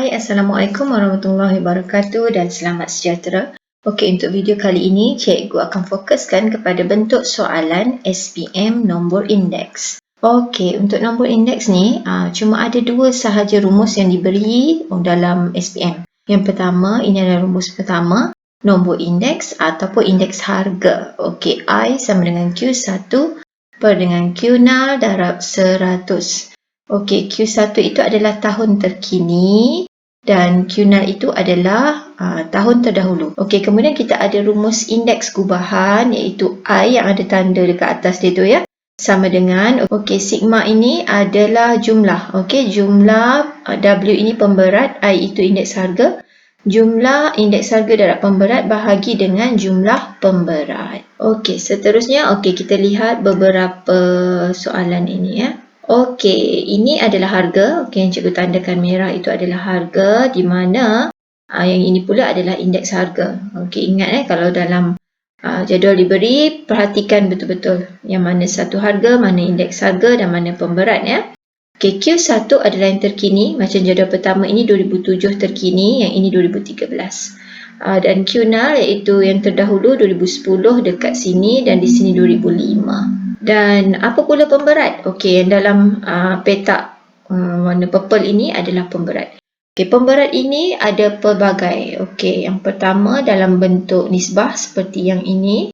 Hai, Assalamualaikum warahmatullahi wabarakatuh dan selamat sejahtera. Okey, untuk video kali ini, cikgu akan fokuskan kepada bentuk soalan SPM nombor indeks. Okey, untuk nombor indeks ni, cuma ada dua sahaja rumus yang diberi dalam SPM. Yang pertama, ini adalah rumus pertama, nombor indeks ataupun indeks harga. Okey, I sama dengan Q1 per dengan Q0 darab 100. Okey, Q1 itu adalah tahun terkini dan Q0 itu adalah tahun terdahulu. Okey, kemudian kita ada rumus indeks gubahan iaitu I yang ada tanda dekat atas dia tu ya. Sama dengan, okey, sigma ini adalah jumlah. Okey, jumlah W ini pemberat, I itu indeks harga. Jumlah indeks harga darab pemberat bahagi dengan jumlah pemberat. Okey, seterusnya, okey, kita lihat beberapa soalan ini ya. Okey, ini adalah harga. Okey, yang cikgu tandakan merah itu adalah harga di mana yang ini pula adalah indeks harga. Okey, ingat kalau dalam jadual diberi, perhatikan betul-betul yang mana satu harga, mana indeks harga dan mana pemberat ya. Okey, Q1 adalah yang terkini. Macam jadual pertama ini 2007 terkini, yang ini 2013. Dan Q0 iaitu yang terdahulu 2010 dekat sini dan di sini 2005. Dan apa pula pemberat? Okey, yang dalam petak warna purple ini adalah pemberat. Okey, pemberat ini ada pelbagai. Okey, yang pertama dalam bentuk nisbah seperti yang ini.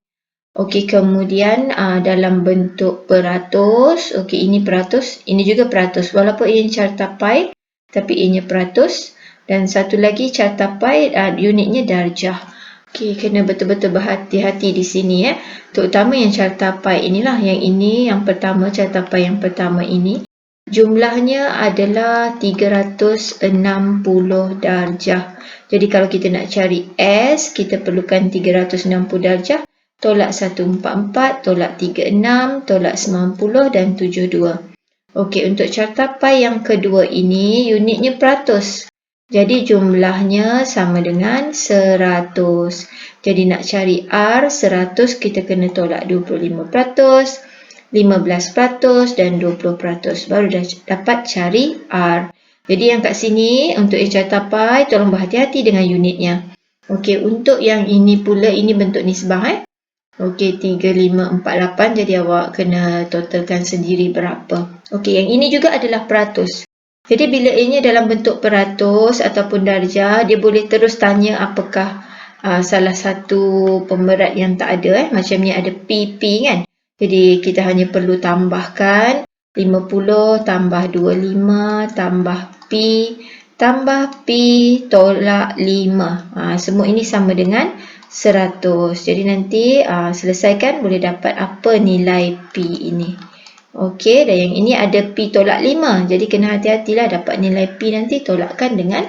Okey, kemudian dalam bentuk peratus. Okey, ini peratus, ini juga peratus. Walaupun ini carta pi, tapi ini peratus. Dan satu lagi carta pi, unitnya darjah. Okey, kena betul-betul berhati-hati di sini ya. Terutama yang carta pi inilah, yang ini yang pertama, carta pi yang pertama ini. Jumlahnya adalah 360 darjah. Jadi kalau kita nak cari S, kita perlukan 360 darjah. Tolak 144, tolak 36, tolak 90 dan 72. Okey, untuk carta pi yang kedua ini, unitnya peratus. Jadi jumlahnya sama dengan 100. Jadi nak cari R 100 kita kena tolak 25%, 15% dan 20%. Baru dah dapat cari R. Jadi yang kat sini untuk yang carta pi tolong berhati-hati dengan unitnya. Okey, untuk yang ini pula ini bentuk nisbah Okey, 3548 jadi awak kena totalkan sendiri berapa. Okey, yang ini juga adalah peratus. Jadi bila ianya dalam bentuk peratus ataupun darjah, dia boleh terus tanya apakah salah satu pemberat yang tak ada macam ni ada PP kan. Jadi kita hanya perlu tambahkan 50 tambah 25 tambah P tambah P tolak 5. Semua ini sama dengan 100. Jadi nanti selesaikan boleh dapat apa nilai P ini. Okey, dan yang ini ada P tolak 5. Jadi kena hati-hatilah dapat nilai P nanti tolakkan dengan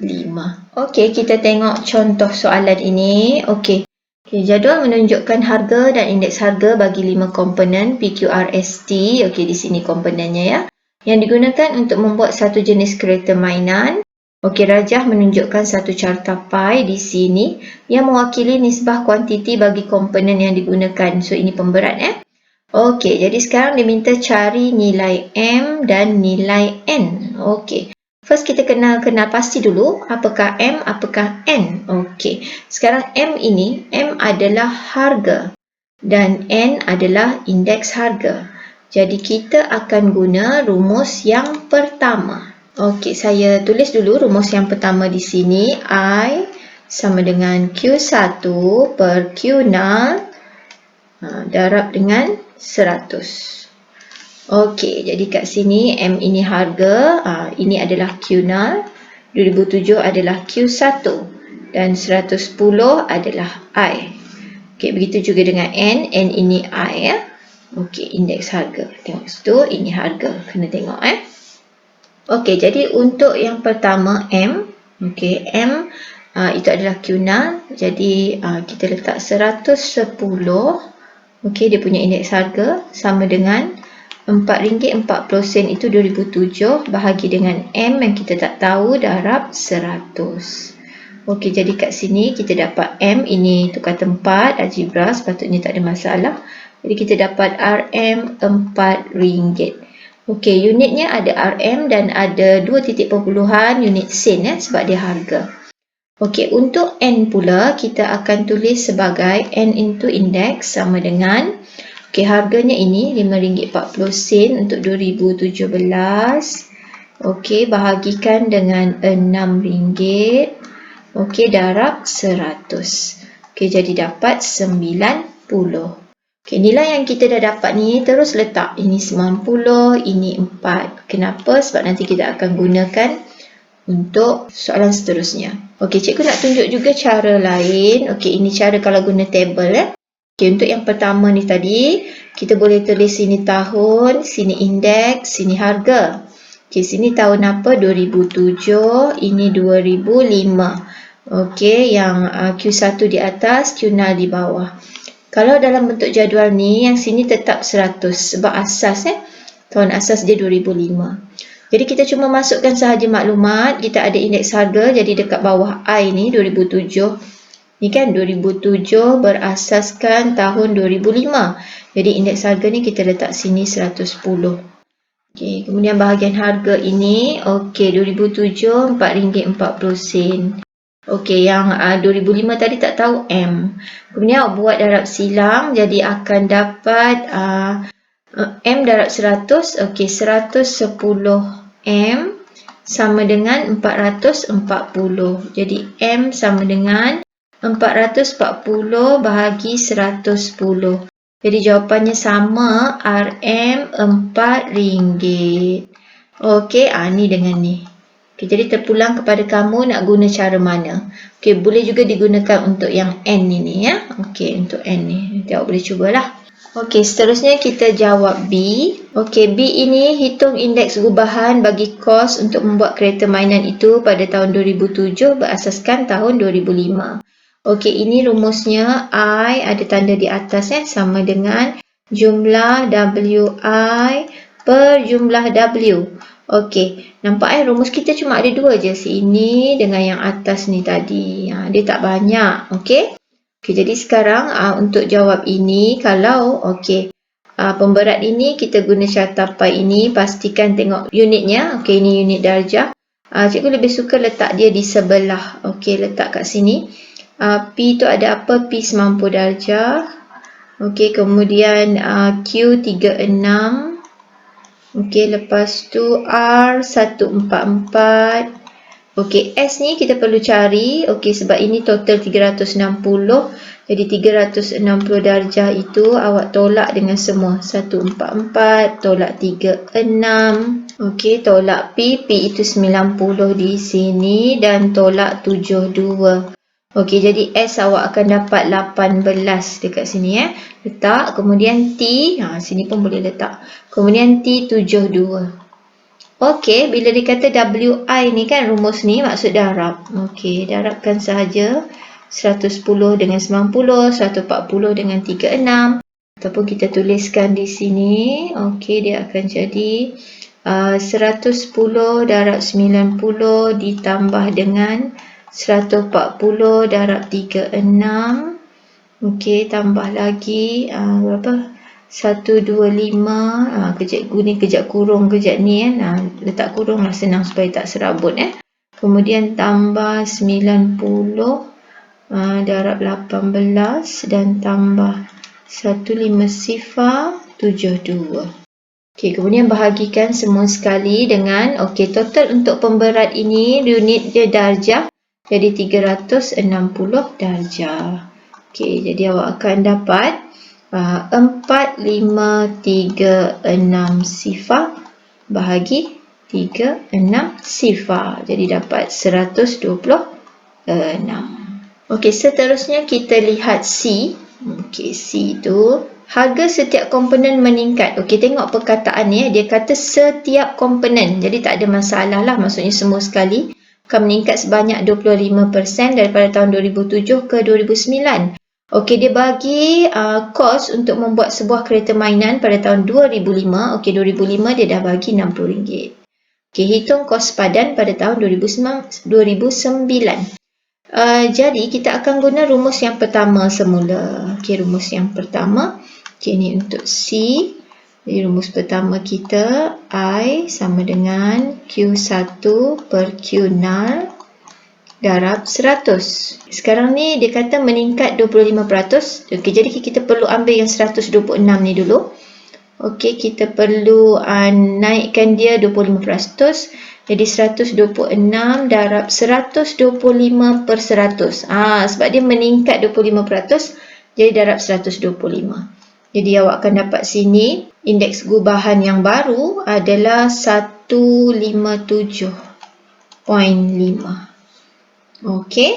5. Okey, kita tengok contoh soalan ini. Okey, jadual menunjukkan harga dan indeks harga bagi 5 komponen PQRST. Okey, di sini komponennya ya. Yang digunakan untuk membuat satu jenis kereta mainan. Okey, rajah menunjukkan satu carta pi di sini yang mewakili nisbah kuantiti bagi komponen yang digunakan. So, ini pemberat Okey, jadi sekarang diminta cari nilai M dan nilai N. Okey, first kita kena pasti dulu apakah M, apakah N. Okey, sekarang M ini, M adalah harga dan N adalah indeks harga. Jadi kita akan guna rumus yang pertama. Okey, saya tulis dulu rumus yang pertama di sini. I sama dengan Q1 per Q0 darab dengan 100. Okey, jadi kat sini M ini harga, ini adalah Q0, 2007 adalah Q1 dan 110 adalah I. Okey, begitu juga dengan N, N ini I ya. Okey, indeks harga. Tengok situ, ini harga. Kena tengok Okey, jadi untuk yang pertama M, okey, M itu adalah Q0. Jadi kita letak 110. Okey, dia punya indeks harga sama dengan RM4.40 itu 2007 bahagi dengan M yang kita tak tahu darab 100. Okey, jadi kat sini kita dapat M ini tukar tempat, algebra sepatutnya tak ada masalah. Jadi kita dapat RM RM4. Okey, unitnya ada RM dan ada 2 titik perpuluhan unit sen sebab dia harga. Okey, untuk N pula kita akan tulis sebagai N into index sama dengan harganya ini RM5.40 untuk 2017. Okey, bahagikan dengan RM6. Okey, darab 100. Okey, jadi dapat 90. Okey, nilai yang kita dah dapat ni terus letak. Ini 90, ini 4. Kenapa? Sebab nanti kita akan gunakan untuk soalan seterusnya. Okey, cikgu nak tunjuk juga cara lain. Okey, ini cara kalau guna table. Okey, untuk yang pertama ni tadi, kita boleh tulis sini tahun, sini indeks, sini harga. Okey, sini tahun apa? 2007, ini 2005. Okey, yang Q1 di atas, Q0 di bawah. Kalau dalam bentuk jadual ni, yang sini tetap 100 sebab asas tahun asas dia 2005. Jadi kita cuma masukkan sahaja maklumat, kita ada indeks harga, jadi dekat bawah I ni 2007. Ni kan 2007 berasaskan tahun 2005. Jadi indeks harga ni kita letak sini 110. Okey, kemudian bahagian harga ini, okey 2007 RM4.40. Okey, yang 2005 tadi tak tahu M. Kemudian awak buat darab silang, jadi akan dapat M darab 100. Okey, 110 M sama dengan 440. Jadi M sama dengan 440 bahagi 110. Jadi jawapannya sama, RM RM4. Okey, ni dengan ni. Okay, jadi terpulang kepada kamu nak guna cara mana. Okay, boleh juga digunakan untuk yang N ini ya. Okay, untuk N ni. Nanti awak boleh cubalah. Okay, seterusnya kita jawab B. Okay, B ini hitung indeks gubahan bagi kos untuk membuat kereta mainan itu pada tahun 2007 berasaskan tahun 2005. Okay, ini rumusnya I ada tanda di atas sama dengan jumlah WI per jumlah W. Okey, nampak rumus kita cuma ada dua je, sini dengan yang atas ni tadi. Dia tak banyak, okey. Okey, jadi sekarang untuk jawab ini, kalau pemberat ini kita guna carta pi ini, pastikan tengok unitnya. Okey, ini unit darjah. Cikgu lebih suka letak dia di sebelah. Okey, letak kat sini. P tu ada apa? P semampu darjah. Okey, kemudian Q36. Okey, lepas tu R144. Okey, S ni kita perlu cari. Okey, sebab ini total 360. Jadi 360 darjah itu awak tolak dengan semua. 144, tolak 36. Okey, tolak P. P itu 90 di sini dan tolak 72. Okey, jadi S awak akan dapat 18 dekat sini letak. Kemudian T, sini pun boleh letak. Kemudian T 72. Okey, bila dikata WI ni kan rumus ni maksud darab. Okey, darabkan sahaja 110 dengan 90, 140 dengan 36. Ataupun kita tuliskan di sini. Okey, dia akan jadi 110 darab 90 ditambah dengan 140 darab 36. Okey, tambah lagi berapa? 125. Kejap ni, kejap kurung, kejap ni letak kurung lah senang supaya tak serabut Kemudian tambah 90 darab 18 dan tambah 150/72. Okey, kemudian bahagikan semua sekali dengan total untuk pemberat ini unit dia darjah. Jadi 360 darjah. Okey, jadi awak akan dapat 4536 sifar bahagi 36 sifar. Jadi dapat 126. Okey, seterusnya kita lihat C. Okey, C itu harga setiap komponen meningkat. Okey, tengok perkataan ni dia kata setiap komponen. Jadi tak ada masalah lah, maksudnya semua sekali akan meningkat sebanyak 25% daripada tahun 2007 ke 2009. Okey, dia bagi kos untuk membuat sebuah kereta mainan pada tahun 2005. Okey, 2005 dia dah bagi RM60. Okey, hitung kos padan pada tahun 2009. Jadi kita akan guna rumus yang pertama semula. Okey, rumus yang pertama. Okey, ni untuk C. Jadi rumus pertama kita, I sama dengan Q1 per Q0 darab 100. Sekarang ni dia kata meningkat 25%. Okey, jadi kita perlu ambil yang 126 ni dulu. Okey, kita perlu naikkan dia 25%. Jadi 126 darab 125 per 100. Sebab dia meningkat 25%, jadi darab 125. Jadi awak akan dapat sini indeks gubahan yang baru adalah 157.5. Okey.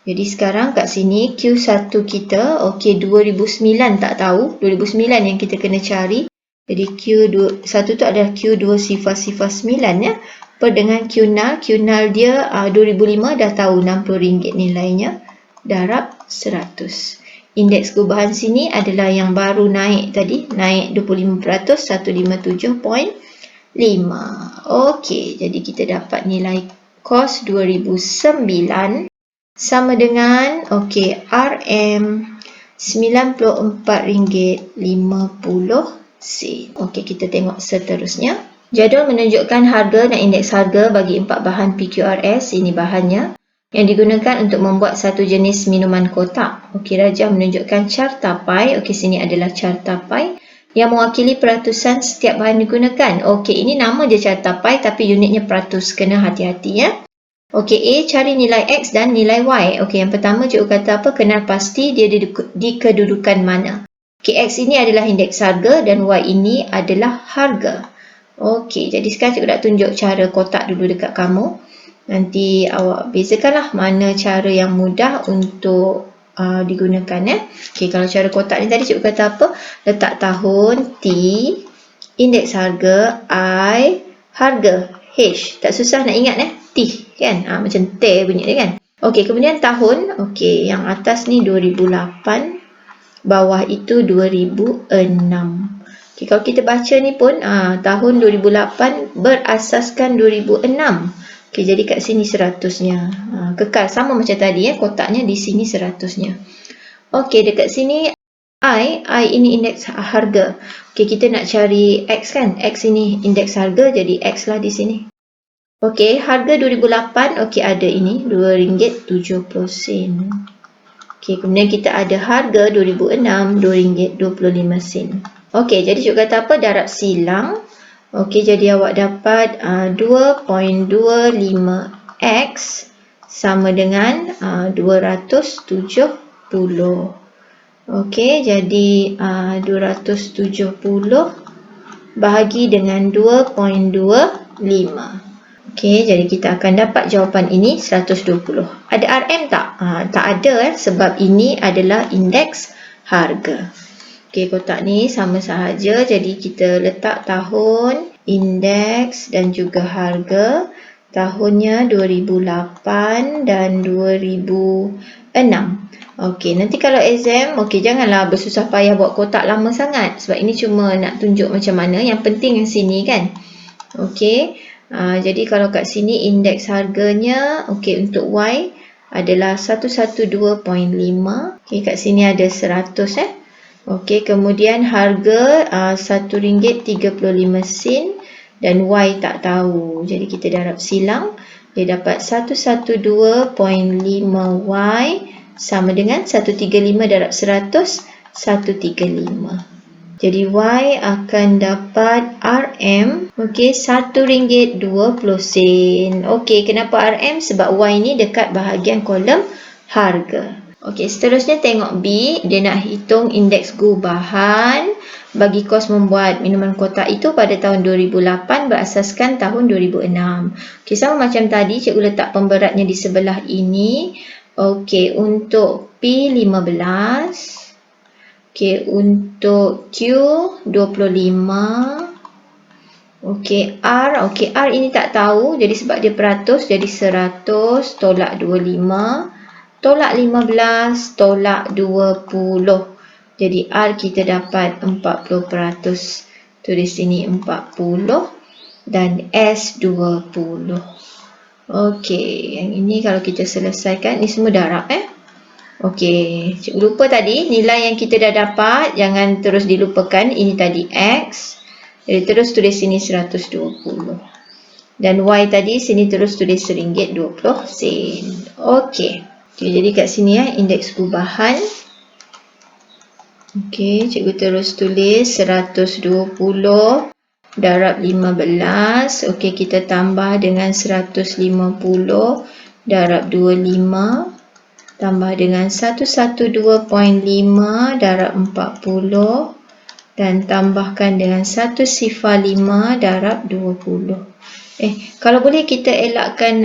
Jadi sekarang kat sini Q1 kita, okey 2009 tak tahu, 2009 yang kita kena cari. Jadi Q1 tu adalah Q2 sifar 9 ya. Per dengan Q0, Q0 dia 2005 dah tahu RM60 nilainya, darab 100. Indeks gubahan sini adalah yang baru naik tadi, naik 25%, 157.5. Okey, jadi kita dapat nilai kos 2009 sama dengan, okey, RM RM94.50. Okey, kita tengok seterusnya. Jadual menunjukkan harga dan indeks harga bagi 4 bahan PQRS, ini bahannya, yang digunakan untuk membuat satu jenis minuman kotak. Okey, Raja menunjukkan carta pai. Okey, sini adalah carta pai yang mewakili peratusan setiap bahan digunakan. Okey, ini nama je carta pai tapi unitnya peratus. Kena hati-hati ya. Okey, A cari nilai X dan nilai Y. Okey, yang pertama cikgu kata apa? Kenal pasti dia di kedudukan mana. Okey, X ini adalah indeks harga dan Y ini adalah harga. Okey, jadi sekarang cikgu nak tunjuk cara kotak dulu dekat kamu. Nanti awak bezakanlah mana cara yang mudah untuk digunakan ya. Okey, kalau cara kotak ni tadi cikgu kata apa? Letak tahun T, indeks harga I, harga H. Tak susah nak ingat T kan? Macam T bunyi dia kan? Okey, kemudian tahun. Okey, yang atas ni 2008, bawah itu 2006. Okey, kalau kita baca ni pun tahun 2008 berasaskan 2006. Okey, jadi kat sini 100-nya. Kekal sama macam tadi ya, kotaknya di sini 100-nya. Okey, dekat sini I ini indeks harga. Okey, kita nak cari X kan? X ini indeks harga, jadi X lah di sini. Okey, harga 2008, okey ada ini RM2.70. Okey, kemudian kita ada harga 2006, RM2.25. Okey, jadi cikgu kata apa? Darab silang. Okey, jadi awak dapat 2.25x sama dengan 270. Okey, jadi 270 bahagi dengan 2.25. Okey, jadi kita akan dapat jawapan ini 120. Ada RM tak? Tak ada sebab ini adalah indeks harga. Okey, kotak ni sama sahaja. Jadi kita letak tahun, indeks dan juga harga. Tahunnya 2008 dan 2006. Okey, nanti kalau exam, okey janganlah bersusah payah buat kotak lama sangat. Sebab ini cuma nak tunjuk macam mana. Yang penting yang sini kan. Okey, jadi kalau kat sini indeks harganya, okey untuk Y adalah 112.5. Okey, kat sini ada 100 Okey, kemudian harga RM1.35 dan Y tak tahu. Jadi kita darab silang. Dia dapat 112.5Y sama dengan 135 darab 100, 135. Jadi Y akan dapat RM, okey, RM1.20. Okey, kenapa RM? Sebab Y ni dekat bahagian kolom harga. Okey, seterusnya tengok B. Dia nak hitung indeks gubahan bagi kos membuat minuman kotak itu pada tahun 2008 berasaskan tahun 2006. Okey, sama macam tadi, cikgu letak pemberatnya di sebelah ini. Okey, untuk P15. Okey, untuk Q25. Okey, R. Okey, R ini tak tahu. Jadi sebab dia peratus, jadi 100 tolak 25. Tolak 15, tolak 20. Jadi R kita dapat 40%. Tulis sini 40 dan S 20. Okey, yang ini kalau kita selesaikan, ini semua darab Okey, cikgu lupa tadi nilai yang kita dah dapat, jangan terus dilupakan. Ini tadi X. Jadi terus tulis sini 120. Dan Y tadi sini terus tulis RM1.20. Okey. Jadi kat sini indeks perubahan. Okey, cikgu terus tulis 120 darab 15. Okey, kita tambah dengan 150 darab 25 tambah dengan 112.5 darab 40 dan tambahkan dengan 105 darab 20. Kalau boleh kita elakkan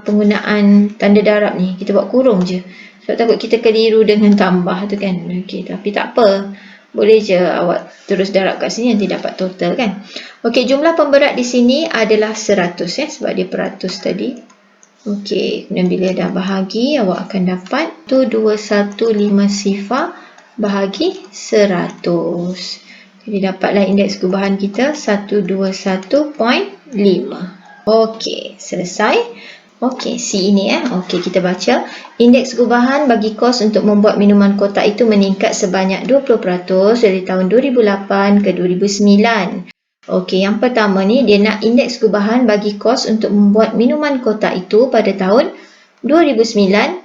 penggunaan tanda darab ni. Kita buat kurung je. Sebab takut kita keliru dengan tambah tu kan. Okey, tapi tak apa. Boleh je awak terus darab kat sini nanti dapat total kan. Okey, jumlah pemberat di sini adalah 100 sebab dia peratus tadi. Okey, kemudian bila dah bahagi awak akan dapat 215 sifar bahagi 100. Jadi dapatlah indeks gubahan kita 121.5. Okey, selesai. Okey, C ini Okey, kita baca. Indeks gubahan bagi kos untuk membuat minuman kotak itu meningkat sebanyak 20% dari tahun 2008 ke 2009. Okey, yang pertama ni dia nak indeks gubahan bagi kos untuk membuat minuman kotak itu pada tahun 2009.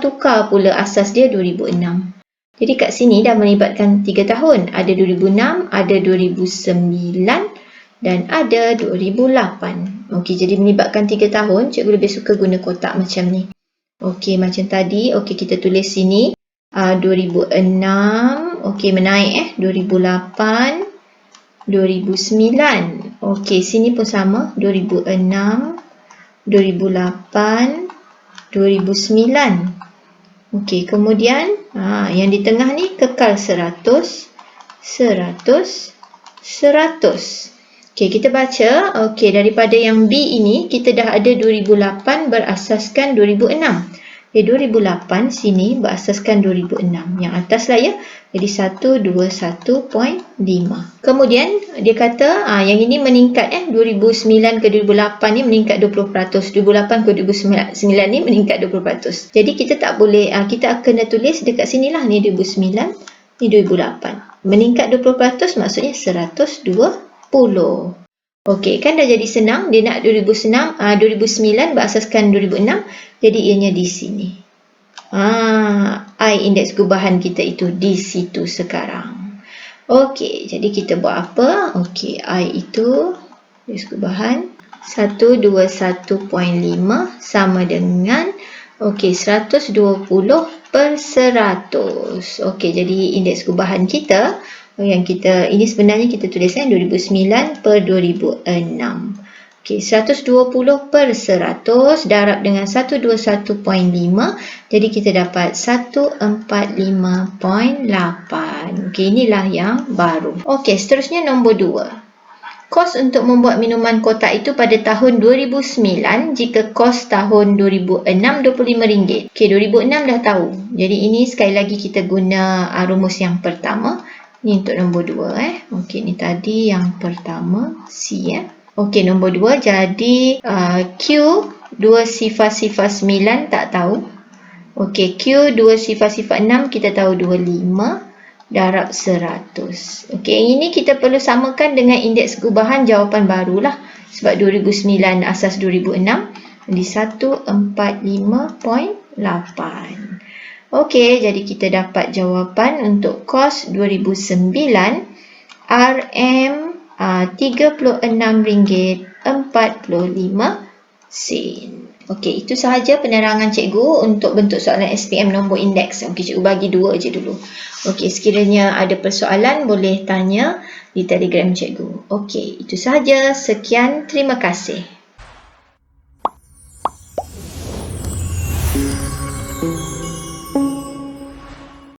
Tukar pula asas dia 2006. Jadi kat sini dah melibatkan 3 tahun. Ada 2006, ada 2009 dan ada 2008. Okey, jadi melibatkan 3 tahun, cikgu lebih suka guna kotak macam ni. Okey, macam tadi. Okey, kita tulis sini 2006. Okey, menaik 2008, 2009. Okey, sini pun sama. 2006, 2008, 2009. Okey, kemudian yang di tengah ni kekal 100, 100, 100. Okey, kita baca. Okey, daripada yang B ini, kita dah ada 2008 berasaskan 2006. 2008 sini berasaskan 2006. Yang atas lah ya. Jadi 121.5. Kemudian, dia kata yang ini meningkat 2009 ke 2008 ni meningkat 20%. 2008 ke 2009 ni meningkat 20%. Jadi kita tak boleh, kita kena tulis dekat sini lah. Ni 2009, ni 2008. Meningkat 20% maksudnya 120. Okey, kan dah jadi senang. Dia nak 2009 berasaskan 2006. Jadi ianya di sini. I indeks gubahan kita itu di situ sekarang. Okey, jadi kita buat apa? Okey, I itu indeks gubahan 121.5 sama dengan 120 per 100. Okey, jadi indeks gubahan kita ini sebenarnya kita tulis 2009 per 2006. Okey, 120 per 100 darab dengan 121.5. Jadi kita dapat 145.8. Okey, inilah yang baru. Okey, seterusnya nombor 2. Kos untuk membuat minuman kotak itu pada tahun 2009 jika kos tahun 2006 RM25. Okey, 2006 dah tahu. Jadi ini sekali lagi kita guna rumus yang pertama. Ini untuk nombor 2 Okey, ni tadi yang pertama C Okey, nombor 2 jadi Q 2 sifar-sifar 9 tak tahu. Okey, Q 2 sifar-sifar 6 kita tahu 25 darab 100. Okey, yang ini kita perlu samakan dengan indeks gubahan jawapan barulah. Sebab 2009 asas 2006 jadi 145.8. Okey, jadi kita dapat jawapan untuk kos 2009 RM RM36.45. Okey, itu sahaja penerangan cikgu untuk bentuk soalan SPM nombor indeks. Okey, cikgu bagi 2 je dulu. Okey, sekiranya ada persoalan boleh tanya di Telegram cikgu. Okey, itu sahaja. Sekian, terima kasih.